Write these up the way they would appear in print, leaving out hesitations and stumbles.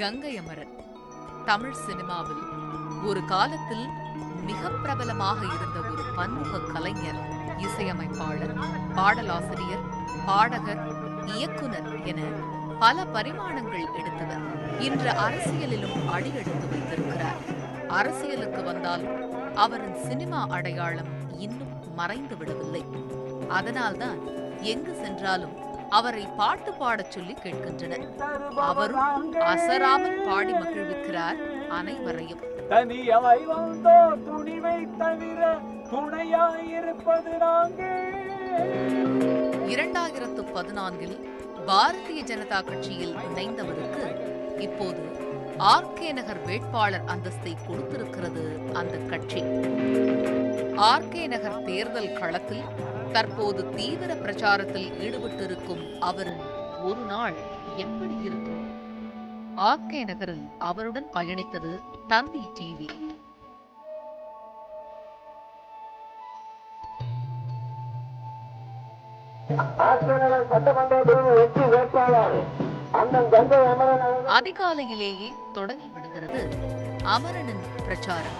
கங்கை அமரன் தமிழ் சினிமாவில் ஒரு காலத்தில் மிக பிரபலமாக இருந்த ஒரு பன்முக கலைஞர், இசையமைப்பாளர், பாடலாசிரியர், பாடகர், இயக்குனர் என பல பரிமாணங்கள் எடுத்தவர். இன்று அரசியலிலும் அடியெடுத்து வைத்திருக்கிறார். அரசியலுக்கு வந்தாலும் அவரின் சினிமா அடையாளம் இன்னும் மறைந்து விடவில்லை. அதனால்தான் எங்கு சென்றாலும் அவரை பாட்டு பாடச் சொல்லி கேட்கின்றனர். அவரும் அசராமல் பாடி மகிழ்விக்கிறார் அனைவரையும். 2014 பாரதிய ஜனதா கட்சியில் இணைந்தவருக்கு இப்போது ஆர்கே நகர் வேட்பாளர் அந்தஸ்தை கொடுத்திருக்கிறது அந்த கட்சி. ஆர்கே நகர் தேர்தல் களத்தில் தற்போது தீவிர பிரச்சாரத்தில் ஈடுபட்டிருக்கும் அவரின் ஒரு நாள் எப்படி இருக்கும்? ஆர்கே நகரில் அவருடன் பயணித்தது தந்தி டிவி. அதிகாலையிலேயே தொடங்கிவிடுகிறது அமரனின் பிரச்சாரம்.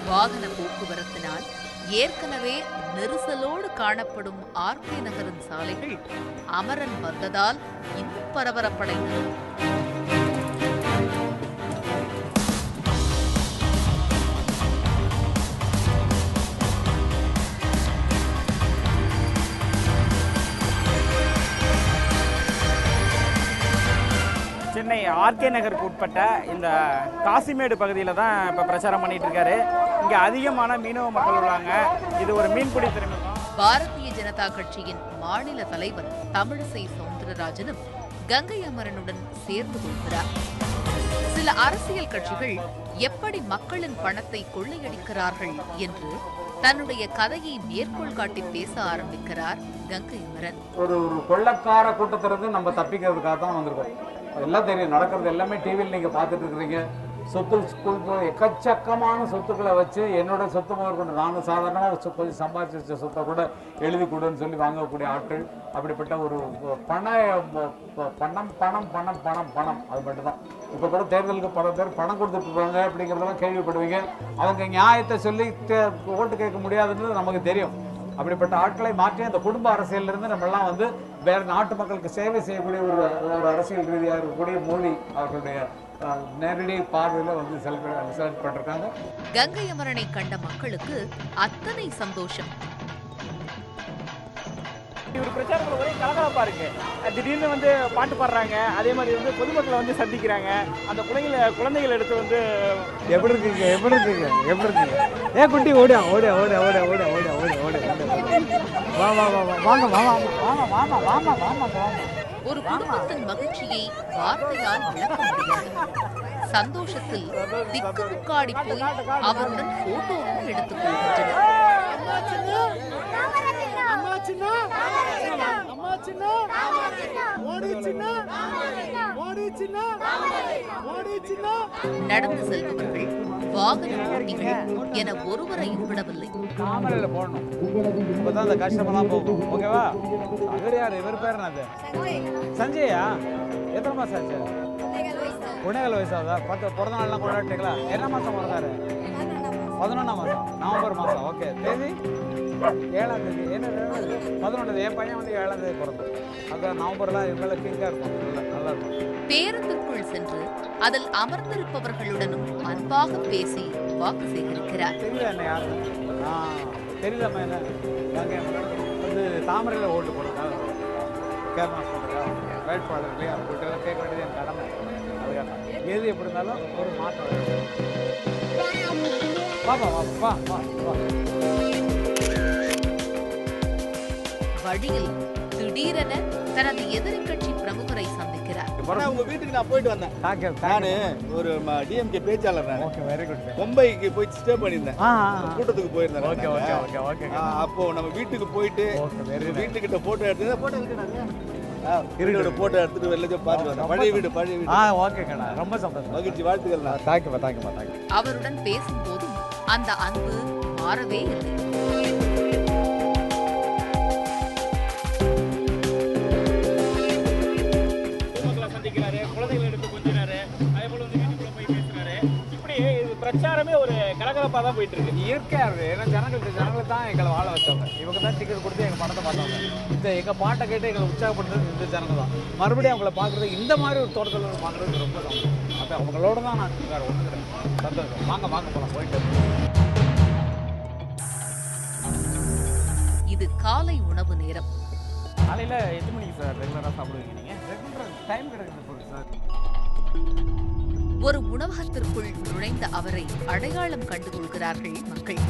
வாகன போக்குவரத்தினால் ஏற்கனவே நெரிசலோடு காணப்படும் ஆர்கே நகரின் சாலைகள் அமரன் வந்ததால் இன்னும் பரபரப்படைந்தது. சென்னை ஆர்கே நகருக்கு உட்பட்ட இந்த காசிமேடு பகுதியில் தான் இப்போ பிரச்சாரம் பண்ணிட்டு இருக்காரு. இங்கே அதிகமான மீனவ மக்கள் உள்ளாங்க. இது ஒரு மீன்பிடி துறைமுகம். பாரதிய ஜனதா கட்சியின் மாநில தலைவர் தமிழிசை சவுந்தரராஜனும் கங்கை அமரனுடன் சேர்ந்து கொள்கிறார். சில அரசியல் கட்சிகள் எப்படி மக்களின் பணத்தை கொள்ளையடிக்கிறார்கள் என்று தன்னுடைய கதையை மேற்கோள் காட்டி பேச ஆரம்பிக்கிறார் கங்கை அமரன். ஒரு கொள்ளக்கார கூட்டத்திலிருந்து நம்ம தப்பிக்கிறதுக்காக தான் வந்திருக்கோம். எல்லாம் தெரியும், நடக்கிறது எல்லாமே டிவியில் நீங்கள் பார்த்துட்டு இருக்கிறீங்க. சொத்து எக்கச்சக்கமான சொத்துக்களை வச்சு என்னோட சொத்து முதற்கொண்டு நானும் சாதாரணமாக கொஞ்சம் சம்பாதிச்சு வச்ச சொத்தை கூட எழுதி கொடுன்னு சொல்லி வாங்கக்கூடிய ஆட்கள். அப்படிப்பட்ட ஒரு பணம் பணம் பணம் பணம் பணம் அது மட்டும்தான். இப்போ கூட தேர்தலுக்கு பல பேர் பணம் கொடுத்துட்ருப்பாங்க அப்படிங்கிறதெல்லாம் கேள்விப்படுவீங்க. அவங்க நியாயத்தை சொல்லி ஓட்டு கேட்க முடியாதுன்றது நமக்கு தெரியும். அப்படிப்பட்ட ஆட்களை மாற்றி அந்த குடும்ப அரசியலிருந்து நம்மெல்லாம் வந்து வேற நாட்டு மக்களுக்கு சேவை செய்யக்கூடிய ஒரு அரசியல் ரீதியாக இருக்கக்கூடிய மோடி அவர்களுடைய நேரடி பார்வையில் வந்து செலக்ட் பண்ணிருக்காங்க. கங்கை அமரனை கண்ட மக்களுக்கு அத்தனை சந்தோஷம். இவர் பிரச்சாரத்தில் ஒரே கலகலப்பா இருக்கு. திடீர்னு வந்து பாட்டு பாடுறாங்க, அதே மாதிரி வந்து பொதுமக்களை வந்து சந்திக்கிறாங்க. அந்த குழந்தைகள் எடுத்து வந்து எப்படி இருக்கீங்க ஏ குட்டி ஓடியா ஓடியா ஓடியா ஓடியா ஓடியா ஓடியா ஓடியா ஓடியா வா வா வா வாங்க வாமா வாமா வாமா வாமா வாமா வாமா. ஒரு குடும்பத்தின் மகிழ்ச்சியை வார்த்தையால் விளக்க முடியாது. சந்தோஷத்தில் திக்குமுக்காடி போய் அவருடன் போட்டோவும் எடுத்துக் கொள்கின்றனர். நடந்து செல்பவர்கள், வாகன ஓட்டிகள் என ஒருவரையும் விடவில்லை. காமரையில போடணும், இப்பதான் அந்த கஷ்டமெல்லாம் போகும். ஓகேவா? அவர் யாரு? இவர் பேர் என்னது? சஞ்சயா. எத்தனை மாசம் ஆச்சு? 1.5 வயசாகுதா? பிறந்த நாள்லாம் கொண்டாடிட்டீங்களா? என்ன மாசம் பிறந்தாரு? 11ஆம் மாசம், நவம்பர் மாசம். ஓகே. தேதி 7ஆம் தேதி. என்ன 11? என் பையன் வந்து 7ஆம் தேதி பிறந்தது. அதான் நவம்பர்லாம் இவங்களுக்கு கிங்கா இருக்கும், நல்லா இருக்கும். பேருந்துக்குள் சென்று அதில் அமர்ந்திருப்பவர்களுடனும் அன்பாக பேசி வாக்கு சேகரிக்கிறார். தெரியல என்ன யாரு? தெரியலம்மா. என்ன வந்து தாமரையில் ஓட்டு போடுறதுக்காக கேரளா சொல்றா வேட்பாளர் இல்லையா? அவங்கள்ட்ட கேட்க வேண்டியது என் கடமை. அதுக்காக எது எப்படி இருந்தாலும் ஒரு மாற்றம். வாப்பா வா வா வா. வழியில் திடீரென தனது எதிரி கட்சி பிரமுகரை சந்திக்கிறார். உங்க வீட்டுக்கு நான் போயிட்டு வந்தேன். நானு ஒரு டிஎம்கே பேச்சாளர். Very good. மும்பைக்கு போய் ஸ்டே பண்ணியிருந்தேன், கூட்டத்துக்கு போயிருந்தேன். அப்போ நம்ம வீட்டுக்கு போயிட்டு வீட்டுக்கிட்ட போட்டோ எடுத்து போட்டோ எடுத்துட்டு வெளில பார்த்து வந்தேன். பழைய வீடு. ஓகேண்ணா, ரொம்ப சந்தோஷம், மகிழ்ச்சி, வாழ்த்துக்கள். தேங்க்யூ. அவருடன் பேசும்போதும் அந்த அன்பு மாறவே இல்லை. பிரச்சாரமே ஒரு கலகலப்பாக தான் போயிட்டு இருக்கு. இயற்கையாக இருக்குது. ஏன்னா ஜனங்கள் தான் எங்களை வாழ வச்சவங்க. இவங்க தான் டிக்கெட் கொடுத்து எங்கள் பணத்தை பார்த்தவங்க. இந்த எங்கள் பாட்டை கேட்டு எங்களை உற்சாகப்படுத்துறது இந்த ஜனங்கள் தான். மறுபடியும் அவங்கள பார்க்குறது இந்த மாதிரி ஒரு தோட்டத்தில் பார்க்குறது ரொம்ப சந்தோஷம். அப்போ அவங்களோட தான் நான் வேறு ஒன்று கிடையாது. சந்தோஷம். வாங்க போகலாம் போயிட்டு. இது காலை உணவு நேரம். காலையில் 8 மணிக்கு சார் ரெகுலராக சாப்பிடுவீங்க நீங்கள்? ரெகுலராக டைம் கிடைக்குது சார். ஒரு உணவகத்திற்குள் நுழைந்த அவரை அடையாளம் கண்டுகொள்கிறார்கள் மக்கள்.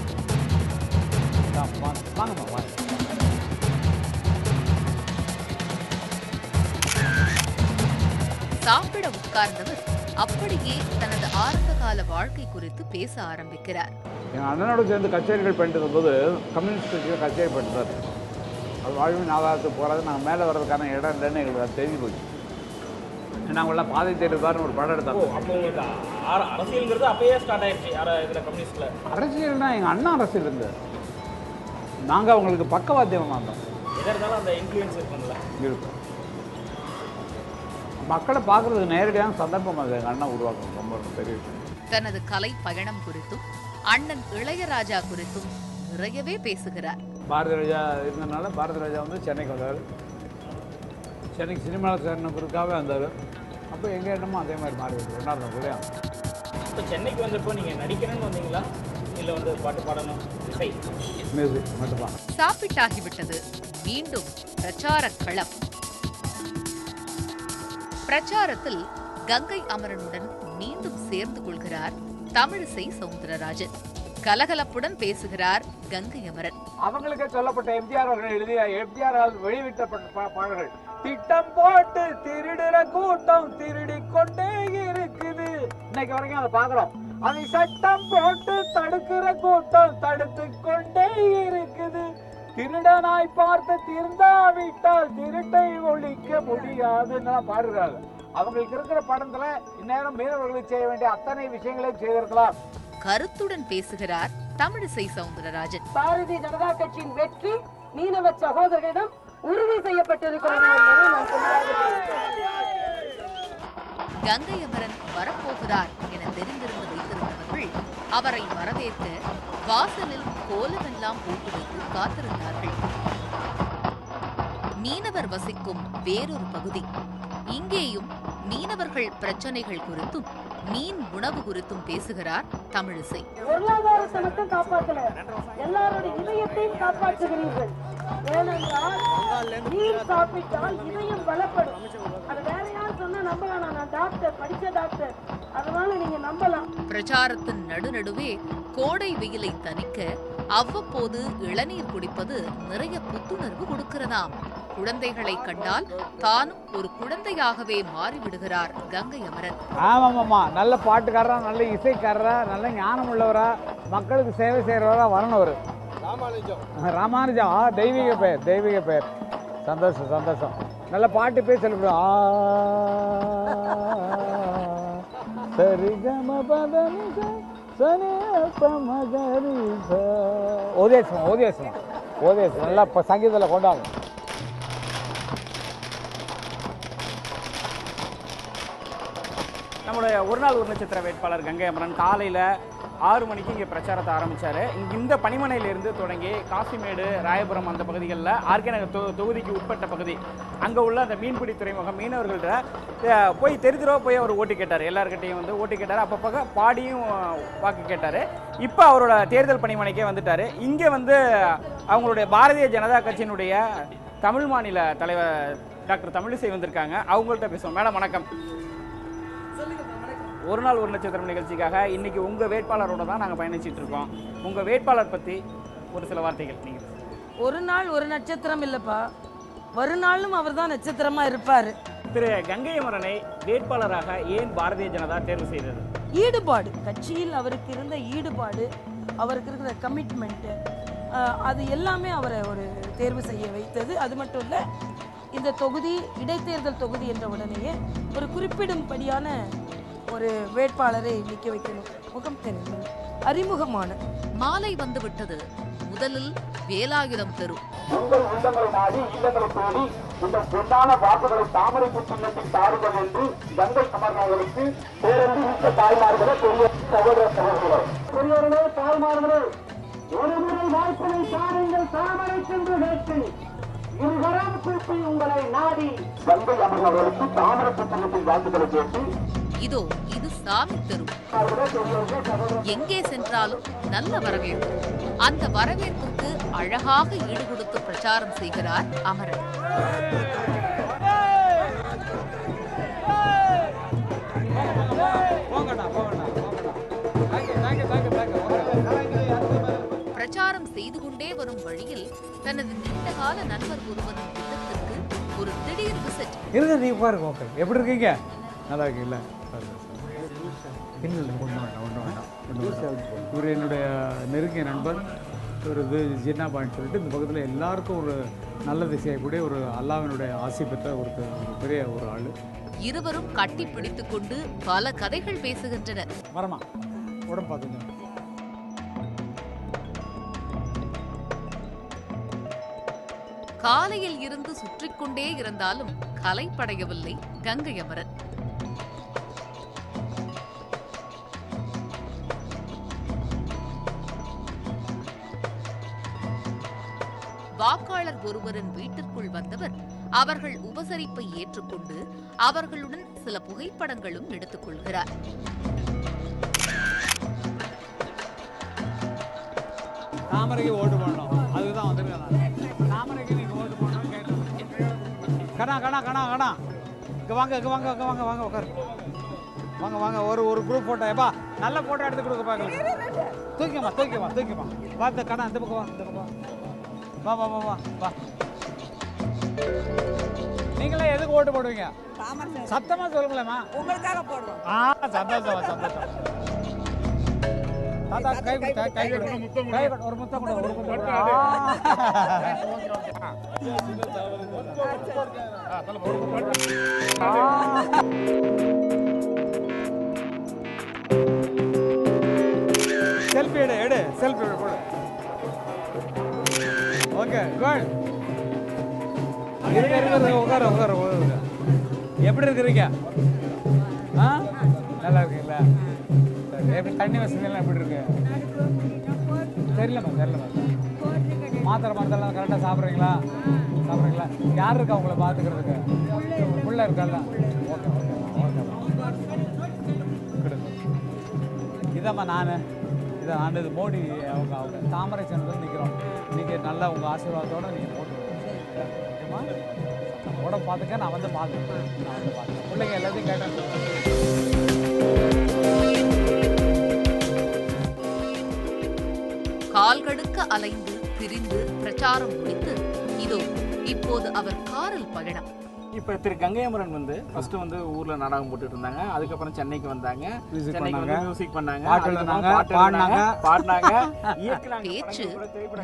சாப்பிட உட்கார்ந்தவர் அப்படியே தனது ஆரம்ப கால வாழ்க்கை குறித்து பேச ஆரம்பிக்கிறார். எங்கள் அண்ணனோடு சேர்ந்து கச்சேரிகள் பண்ணிட்டு இருக்கும்போது கம்யூனிஸ்ட் கட்சியில் கச்சேரி பண்ணிட்டார். அது வாழ்வின் ஆதாரத்துக்கு போகிறது நாங்கள் மேலே வர்றதுக்கான இடம் இல்லைன்னு எங்களுக்கு அது தெரிஞ்சு போச்சு. நாங்கள்லாம் பாதை தேடுதார்னு ஒரு படம் எடுத்தாங்க. அப்போ அரசியல்ங்கிறது அப்பயே ஸ்டார்ட் ஆயிடுச்சு. இதில் கம்யூனிஸ்டில் அரசியல்னா எங்கள் அண்ணா அரசியல் இருந்தது. நாங்கள் அவங்களுக்கு பக்கவாத்தியமாக இருந்தோம். எதாக இருந்தாலும் அந்த இன்ஃப்ளூயன்ஸ் இருக்கும்ல. இருக்கும். மக்களை பார்க்குறதுக்கு நேரடியான சந்தர்ப்பம் அது எங்கள் அண்ணா உருவாக்கணும். ரொம்ப பெரிய விஷயம். தனது கலை பயணம் குறித்தும் அண்ணன் இளையராஜா குறித்தும் நிறையவே பேசுகிறார். பாரதி ராஜா இருந்ததுனால பாரதி ராஜா வந்து சென்னைக்கு வந்தார். சென்னைக்கு சினிமாவில் சேர்ந்ததுக்காகவே வந்தார். அப்போ எங்கள் எண்ணமும் அதே மாதிரி மாறி வருது. ரெண்டாவது இல்லையா? இப்போ சென்னைக்கு வந்தப்போ நீங்கள் நடிக்கணும்னு வந்தீங்களா, இல்லை வந்து பாட்டு பாடணும், இசை மியூசிக் மட்டும்தான்? சாப்பிட்டாகிவிட்டது. மீண்டும் பிரச்சார களம். பிரச்சாரத்தில் கங்கை அமரனுடன் மீண்டும் சேர்ந்து கொள்கிறார் தமிழிசை சவுந்தரராஜன். கலகலப்புடன் பேசுகிறார் கங்கை அமரன். அவங்களுக்கு சொல்லப்பட்ட எம்ஜிஆர் அவர்கள் எழுதிய எம்ஜிஆர் வெளியிட்டப்பட்ட பாடல்கள். திட்டம் போட்டு திருடுற கூட்டம் திருடி கொண்டே இருக்குது. இன்னைக்கு வரைக்கும் அதை பார்க்கிறோம். அதை சட்டம் போட்டு தடுக்கிற கூட்டம் தடுத்து கொண்டே இருக்குது. திருடனாய் பார்த்து திருந்தாவிட்டால் திருட்டை ஒழிக்க முடியாதுன்னு பாடுறாங்க. அவங்களுக்கு இருக்கிற படத்துல இந்நேரம் மீனவர்களுக்கு செய்ய வேண்டிய அத்தனை விஷயங்களையும் செய்திருக்கலாம். கருத்துடன் பேசுகிறார் தமிழிசை சவுந்தரராஜன். பாரதிய ஜனதா கட்சியின் வெற்றி மீனவ சகோதரர்களிடம் உறுதி செய்யப்பட்டிருக்கிறது. கங்கை அமரன் வரப்போகிறார் என தெரிந்திருந்து வைத்திருந்தவர்கள் அவரை வரவேற்க வாசலில் கோலமெல்லாம் போட்டு வைத்து காத்திருந்தார்கள். மீனவர் வசிக்கும் வேறொரு பகுதி. இங்கேயும் மீனவர்கள் பிரச்சனைகள் குறித்தும் மீன் உணவு குறித்தும் பேசுகிறார் தமிழிசை. பொருளாதாரத்தை மட்டும் காப்பாற்றல, எல்லாருடைய இதயத்தையும் காப்பாற்றுகிறீர்கள். ஏனென்றால் மீன் சாப்பிட்டால் இதயம் பலப்படும். அது வேற யார் சொன்னா நம்பலாம். நான் டாக்டர், படிச்ச டாக்டர், அதனால நீங்க நம்பலாம். பிரச்சாரத்தின் நடுநடுவே கோடை வெயிலை தணிக்க அவ்வப்போது இளநீர் குடிப்பது நிறைய புத்துணர்வு கொடுக்கிறதாம். குழந்தைகளை கண்டால் தானும் ஒரு குழந்தையாகவே மாறிவிடுகிறார் கங்கை அமரன். ஆமாம்மா, நல்ல பாட்டுக்காரரா, நல்ல இசைக்காரரா, நல்ல ஞானம் உள்ளவரா, மக்களுக்கு சேவை செய்கிறவரா வரணும். ராமானுஜம் தெய்வீக பெயர், தெய்வீக பெயர். சந்தோஷம் சந்தோஷம். நல்ல பாட்டு போய் சொல்லுங்க. ஓதேசம் ஓதேசம் ஓதேசம் நல்லா இப்போ சங்கீதத்தில் கொண்டாங்க. நம்மளுடைய ஒரு நாள் ஒரு நட்சத்திர வேட்பாளர் கங்கை அமரன் காலையில் 6 மணிக்கு இங்கே பிரச்சாரத்தை ஆரம்பித்தார். இந்த பனிமனையிலிருந்து தொடங்கி காசிமேடு, ராயபுரம் அந்த பகுதிகளில் ஆர்கே நகர் தொகுதிக்கு உட்பட்ட பகுதி அங்கே உள்ள அந்த மீன்பிடி துறைமுகம் மீனவர்கள்ட்ட போய் தெரிஞ்சிரோ போய் அவர் ஓட்டு கேட்டார். எல்லார்கிட்டையும் வந்து ஓட்டு கேட்டார். அப்பப்போ பாடியும் வாக்கு கேட்டார். இப்போ அவரோட தேர்தல் பணிமனைக்கே வந்துட்டார். இங்கே வந்து அவங்களுடைய பாரதிய ஜனதா கட்சியினுடைய தமிழ் மாநில தலைவர் டாக்டர் தமிழிசை வந்திருக்காங்க. அவங்கள்ட்ட பேசுவோம். மேடம் வணக்கம். ஒரு நாள் ஒரு நட்சத்திரம் நிகழ்ச்சிக்காக இன்னைக்கு உங்கள் வேட்பாளரோட தான் நாங்கள் பயணிச்சிட்டு இருக்கோம். உங்கள் வேட்பாளர் பற்றி ஒரு சில வார்த்தைகள் நீங்கள். ஒரு நாள் ஒரு நட்சத்திரம் இல்லைப்பா, ஒரு நாளும் அவர் தான் நட்சத்திரமாக இருப்பார். திரு கங்கை அமரனை வேட்பாளராக ஏன் பாரதிய ஜனதா தேர்வு செய்தது? ஈடுபாடு, கட்சியில் அவருக்கு இருந்த ஈடுபாடு, அவருக்கு இருக்கிற கமிட்மெண்ட்டு, அது எல்லாமே அவரை ஒரு தேர்வு செய்ய வைத்தது. அது மட்டும் இல்லை, இந்த தொகுதி இடைத்தேர்தல் தொகுதி என்ற உடனேயே ஒரு குறிப்பிடும்படியான ஒரு வேட்பாளரை நிற்க வைக்கணும். முகம் தெரியும், அறிமுகமான. மாலை வந்துவிட்டது. முதலில் வேலாயுதம் தெரு. உங்கள் இல்லங்களை நாடி இல்லங்களை தேடி இந்த பொன்னான வாக்குகளை தாமரைப்பு சின்னத்தில் தாருங்கள் என்று கங்கை அமர்ந்தவர்களுக்கு பேரன்பு மிக்க தாய்மார்களே, பெரிய சகோதர சகோதரர்களே, பெரியவர்களே, தாய்மார்களே, ஒரு முறை வாய்ப்பினை தாருங்கள் தாமரை சென்று கேட்டு இருவரும் கூப்பி உங்களை நாடி கங்கை அமர்ந்தவர்களுக்கு தாமரைப்பு சின்னத்தில் வாக்குகளை கேட்டு இதோ இது சாமி தெரு. எங்கே சென்றாலும் நல்ல வரவேற்பு. அந்த வரவேற்புக்கு அழகாக ஈடுகொடுத்து பிரச்சாரம் செய்கிறார் அமரன். பிரச்சாரம் செய்து கொண்டே வரும் வழியில் தனது நீண்டகால நண்பர் ஒருவரின் இல்லத்திற்கு ஒரு திடீர் விசிட். இருங்க, நீ பாருங்க. ஓகே, எப்படி இருக்கீங்க? நல்லா இருக்கீங்களா? இவர் என்னுடைய நெருங்கிய நண்பர். ஒரு இது ஜின்னாபான்னு சொல்லிட்டு இந்த பக்கத்தில் எல்லாருக்கும் ஒரு நல்லது செய்யக்கூடிய ஒரு அல்லாஹ்வினுடைய ஆசி பெற்ற ஒரு பெரிய ஒரு ஆள். இருவரும் கட்டி பிடித்துக் கொண்டு பல கதைகள் பேசுகின்றனர். வரமா உடம்பு பார்த்துங்க. காலையில் இருந்து சுற்றிக் கொண்டே இருந்தாலும் கலைப்படையவில்லை கங்கை அமரன். வாக்காளர் ஒருவரின் வீட்டிற்குள் வந்தவர் அவர்கள் உபசரிப்பை ஏற்றுக்கொண்டு அவர்களுடன் சில புகைப்படங்களும் எடுத்துக் கொள்கிறார். தாமரைக்கு ஓட்டு போடணும், அதுதான் வந்துருக்கேன். தாமரைக்கு நீங்க ஓட்டு போடணும் கேட்டேன். கணா கணா கணா கணா இங்கே வாங்க, இங்கே வாங்க, இங்கே வாங்க, வாங்க உட்காரு. வாங்க வாங்க, ஒரு குரூப் ஃபோட்டோ. ஏப்பா நல்ல ஃபோட்டோ எடுத்து கொடுக்க பார்க்கலாம். தூக்கிமா வா. இந்த கணா இந்த பக்கம் வா, இந்த பக்கம் வா வா வா வா வா. நீங்களே எதுக்கு ஓட்டு போடுவீங்க? சத்தமா சொல்லுங்களேம்மா. உங்களுக்காக போடுறோம். சந்தோஷம். தாத்தா கை கொடு, கை கொடு, ஒரு முத்தம் கொடு, ஒரு முத்தம் கொடு. செல்ஃபி எடு, செல்ஃபி போடு. Okay, good. உட்காரு. எப்படி இருக்கிறீங்க? நல்லா இருக்கீங்களா? எப்படி தண்ணி வசதியெல்லாம் எப்படி இருக்கு? தெரியலம்மா. மாத்திரை மருந்தெல்லாம் கரெக்டாக சாப்பிட்றீங்களா? யார் இருக்கா உங்களை பார்த்துக்கிறதுக்கு? உள்ள இருக்கல்ல? ஓகே. இதாம்மா நான் இது மோடி அவங்க தாமரை சென்று நிற்கிறோம். நீங்கள் நல்லா உங்கள் ஆசீர்வாதத்தோடு நீங்கள் போட்டு ஓகேம்மா. உடம்பு பார்த்துக்க, நான் வந்து பார்த்தேன். பிள்ளைங்க எல்லாத்தையும் கேட்டேன். கால்கடுக்க அலைந்து திரிந்து பிரச்சாரம் முடித்து இதோ இப்போது அவர் காரில் பயணம். இப்போ திரு கங்கை அமரன் வந்து ஃபர்ஸ்ட் வந்து ஊர்ல நாடகம் போட்டுட்டு இருந்தாங்க. அதுக்கப்புறம் சென்னைக்கு வந்தாங்க. சென்னைக்கு மியூசிக் பண்ணாங்க, பாடினாங்க. பேச்சு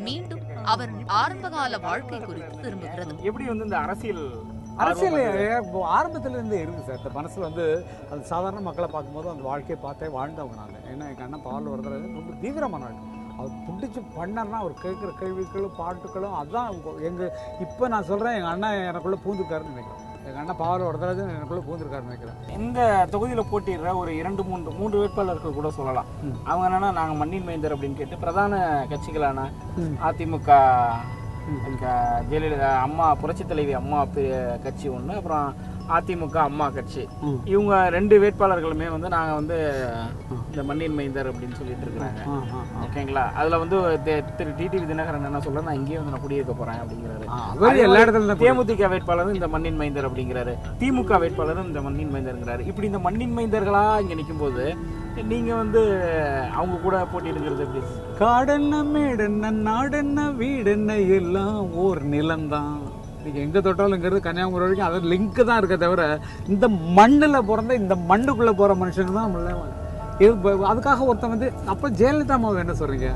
மீண்டும் அவரின் ஆரம்பகால வாழ்க்கை குறித்து திரும்புகிறது. எப்படி வந்து இந்த அரசியல் ஆரம்பத்துல இருந்தே இருக்கு சார். இந்த மனசுல வந்து அது சாதாரண மக்களை பார்க்கும்போது அந்த வாழ்க்கையை பார்த்தே வாழ்ந்தவங்க நாங்கள். ஏன்னா எங்கள் அண்ணன் பால் வரதுல ரொம்ப தீவிரமான ஆள். அவர் பிடிச்சி பண்ணார்னா அவர் கேட்குற கேள்விகளும் பாட்டுகளும் அதுதான் எங்கள் இப்போ நான் சொல்கிறேன். எங்கள் அண்ணன் எனக்குள்ளே பூந்துருக்காருன்னு நினைக்கிறேன். எங்கள் அண்ணன் பாவல் வரதராஜன் எனக்குள்ளே பூந்துருக்காருன்னு நினைக்கிறேன். இந்த தொகுதியில் போட்டிடுற ஒரு 2-3 வேட்பாளர்கள் கூட சொல்லலாம். அவங்க என்னன்னா, நாங்கள் மண்ணின் மைந்தர் அப்படின்னு கேட்டு பிரதான கட்சிகளான அதிமுக, ஜெயலலிதா அம்மா, புரட்சி தலைவி அம்மா கட்சி ஒன்று, அப்புறம் அதிமுக அம்மா கட்சி, இவங்க 2 வேட்பாளர்களுமே வந்து நாங்கள் வந்து இந்த மண்ணின் மைந்தர் அப்படின்னு சொல்லிட்டு இருக்கிறாங்க. ஓகேங்களா? அதில் வந்து திரு டிடிவி தினகரன் என்ன சொல்ல, நான் இங்கேயே வந்து நான் குடியிருக்க போகிறேன் அப்படிங்கிறாரு. எல்லா இடத்துல தேமுதிக வேட்பாளரும் இந்த மண்ணின் மைந்தர் அப்படிங்கிறாரு. திமுக வேட்பாளரும் இந்த மண்ணின் மைந்தருங்கிறாரு. இப்படி இந்த மண்ணின் மைந்தர்களாக இங்கே நிற்கும் போது நீங்க வந்து அவங்க கூட போட்டிடுங்கிறது எப்படி? காடென்ன மேடென்ன நாடென்ன வீடென்ன எல்லாம் ஓர் நிலம்தான். நீங்கள் எங்கே தொட்டாலுங்கிறது கன்னியாகுமரி வரைக்கும் அது லிங்க் தான் இருக்க தவிர இந்த மண்ணில் பிறந்த இந்த மண்ணுக்குள்ளே போகிற மனுஷங்க தான் அதுக்காக ஒருத்தன் வந்து அப்போ ஜெயலலிதா அம்மாவை என்ன சொல்றீங்க?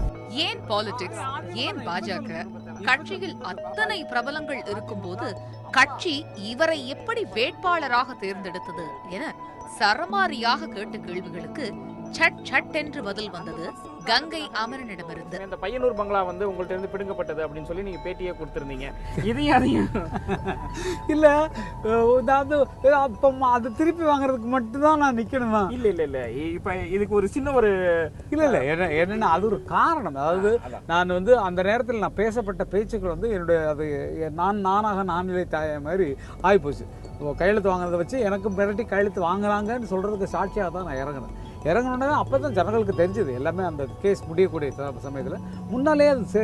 ஏன் பாலிடிக்ஸ், ஏன் பாஜக? கட்சியில் அத்தனை பிரபலங்கள் இருக்கும்போது கட்சி இவரை எப்படி வேட்பாளராக தேர்ந்தெடுத்தது என சரமாரியாக கேட்ட கேள்விகளுக்கு சட் சட் என்று பதில் வந்தது கங்கை அமரனிடமிருந்து. இந்த பையனூர் பங்களா வந்து உங்கள்ட்ட இருந்து பிடுங்கப்பட்டது அப்படின்னு சொல்லி நீங்க பேட்டியே கொடுத்திருந்தீங்க. இதையும் அதையும் இல்ல அப்ப அது திருப்பி வாங்குறதுக்கு மட்டும்தான் நான் நிக்கணுமா? இல்ல இல்ல இல்ல இப்ப இதுக்கு ஒரு சின்ன ஒரு இல்ல என்னன்னா அது ஒரு காரணம். அதாவது நான் வந்து அந்த நேரத்தில் நான் பேசப்பட்ட பேச்சுக்கள் வந்து என்னுடைய அது நானாக நானிலை தாய மாதிரி ஆகிப்போச்சு. கையெழுத்து வாங்குறதை வச்சு எனக்கு மிரட்டி கையெழுத்து வாங்குறாங்கன்னு சொல்றதுக்கு சாட்சியாக தான் நான் இறங்கணுன்னா அப்போ தான் ஜனங்களுக்கு தெரிஞ்சது எல்லாமே. அந்த கேஸ் முடியக்கூடிய சமயத்தில் முன்னாலே அது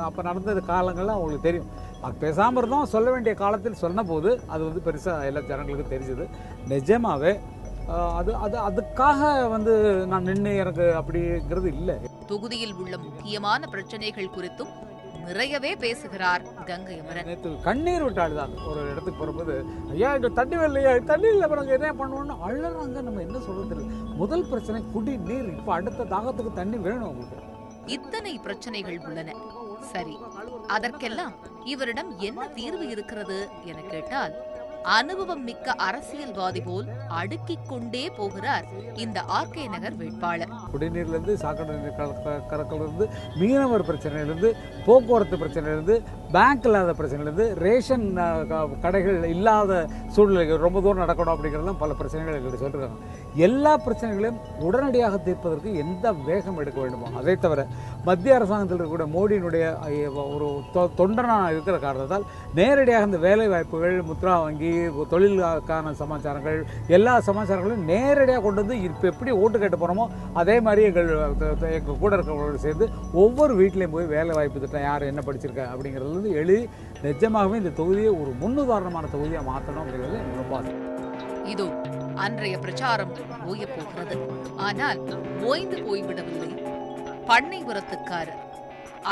அப்போ நடந்த காலங்கள்லாம் அவங்களுக்கு தெரியும். அது பேசாமல் இருந்தோம், சொல்ல வேண்டிய காலத்தில் சொன்ன போது அது வந்து பெருசாக எல்லா ஜனங்களுக்கும் தெரிஞ்சது. நிஜமாவே அதுக்காக வந்து நான் நின்று எனக்கு அப்படிங்கிறது இல்லை. தொகுதியில் உள்ள முக்கியமான பிரச்சனைகள் குறித்தும் நிறையவே பேசுகிறார் கங்கை அமரன். நேற்று கண்ணீர் விட்டாள் தான் ஒரு இடத்துக்கு போகும்போது, ஐயா இங்க தண்ணி வரலையா, தண்ணி இல்லை, நாங்கள் என்ன பண்ணுவோம்னு அழகாங்க. நம்ம என்ன சொல்றது, முதல் பிரச்சனை குடி நீர். இப்போ அடுத்த தாகத்துக்கு தண்ணி வேணும் உங்களுக்கு. இத்தனை பிரச்சனைகள் உள்ளன. சரி, அதற்கெல்லாம் இவரிடம் என்ன தீர்வு இருக்கிறது என கேட்டால், அனுபவம் மிக்க அரசியல்வாதி போல் அடுக்கிக் கொண்டே போகிறார் இந்த ஆர்கே நகர் வேட்பாளர். குடிநீர்லேருந்து, சாக்கடை நீர் கலக்கலிருந்து, மீனவர் பிரச்சனையிலிருந்து, போக்குவரத்து பிரச்சனையிலிருந்து, பேங்க் இல்லாத பிரச்சனையிலிருந்து, ரேஷன் கடைகள் இல்லாத சூழ்நிலைகள் ரொம்ப தூரம் நடக்கணும் அப்படிங்கிறதுலாம் பல பிரச்சனைகள் எங்களுக்கு சொல்லியிருக்காங்க. எல்லா பிரச்சனைகளையும் உடனடியாக தீர்ப்பதற்கு எந்த வேகம் எடுக்க வேண்டுமோ அதை தவிர மத்திய அரசாங்கத்தில் இருக்கக்கூடிய மோடியினுடைய ஒரு தொண்டனாக இருக்கிற காரணத்தால் நேரடியாக இந்த வேலை வாய்ப்புகள், முத்ரா வங்கி, தொழிலுக்கான சமாச்சாரங்கள், எல்லா சமாச்சாரங்களையும் நேரடியாக கொண்டு வந்து இப்போ எப்படி ஓட்டு கேட்டு போகிறோமோ அதே மாதிரி எங்கள் கூட இருக்கிறவங்களோடு சேர்ந்து ஒவ்வொரு வீட்லேயும் போய் வேலை வாய்ப்பு திட்டம் யார் என்ன படிச்சிருக்கா அப்படிங்கிறதுலேருந்து எழுதி நிஜமாகவே இந்த தொகுதியை ஒரு முன்னுதாரணமான தொகுதியாக மாற்றணும் அப்படிங்கிறது எனக்கு ரொம்ப ஆசை. இதோ அன்றைய பிரச்சாரம் ஓயப் போகிறது. ஆனால் ஓய்ந்து போய்விடவில்லை பண்ணைபுரத்துக்காரர்.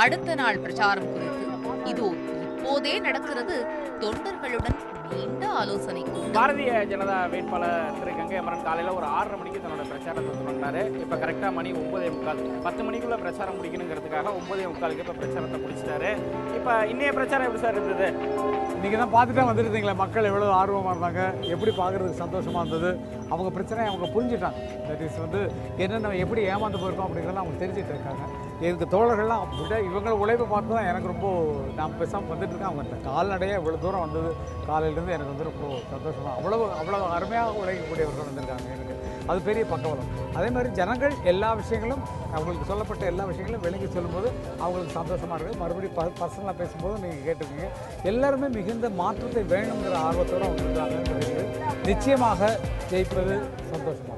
அடுத்த நாள் பிரச்சாரம் குறித்து இதோ இப்போதே நடக்கிறது தொண்டர்களுடன் நீண்ட ஆலோசனை. பாரதிய ஜனதா வேட்பாளர் திரு கங்கை அமரன் காலையில் ஒரு 6:30 மணிக்கு தன்னோட பிரச்சாரத்தை தொடங்கினாரு. இப்போ கரெக்டாக மணி 9:45, 10 மணிக்குள்ள பிரச்சாரம் முடிக்கணுங்கிறதுக்காக 9:45 இப்போ பிரச்சாரத்தை முடிச்சிட்டாரு. இப்போ இன்னைய பிரச்சாரம் எப்படி சார் இருந்தது? நீங்கள் தான் பார்த்துட்டே வந்துருந்தீங்களே, மக்கள் எவ்வளோ ஆர்வமாக இருந்தாங்க, எப்படி பார்க்குறதுக்கு சந்தோஷமாக இருந்தது. அவங்க பிரச்சனையை அவங்க புரிஞ்சுட்டாங்க. தட் இஸ் வந்து என்னென்ன எப்படி ஏமாந்து போயிருக்கோம் அப்படிங்கிறத அவங்க தெரிஞ்சுட்டு இருக்காங்க. எனக்கு தோழர்கள்லாம் அப்படின்னா இவங்களை உழைப்பை பார்த்து தான் எனக்கு ரொம்ப நான் பேசாமல் வந்துட்டு இருக்கேன். அவங்க கால்நடையாக இவ்வளோ தூரம் வந்தது காலையிலேருந்து எனக்கு வந்து ரொம்ப சந்தோஷமாக, அவ்வளோ அருமையாக உழைக்கக்கூடியவர்கள் வந்திருக்காங்க. எனக்கு அது பெரிய பக்கவலம். அதே மாதிரி ஜனங்கள் எல்லா விஷயங்களும் அவங்களுக்கு சொல்லப்பட்ட எல்லா விஷயங்களும் விளங்கி சொல்லும்போது அவங்களுக்கு சந்தோஷமாக இருக்குது. மறுபடியும் பர்சனலாக பேசும்போது நீங்கள் கேட்டிருக்கீங்க, எல்லாருமே மிகுந்த மாற்றத்தை வேணுங்கிற ஆர்வத்தோடு அவங்க இருக்காங்க. நிச்சயமாக ஜெயிப்பது சந்தோஷமாக.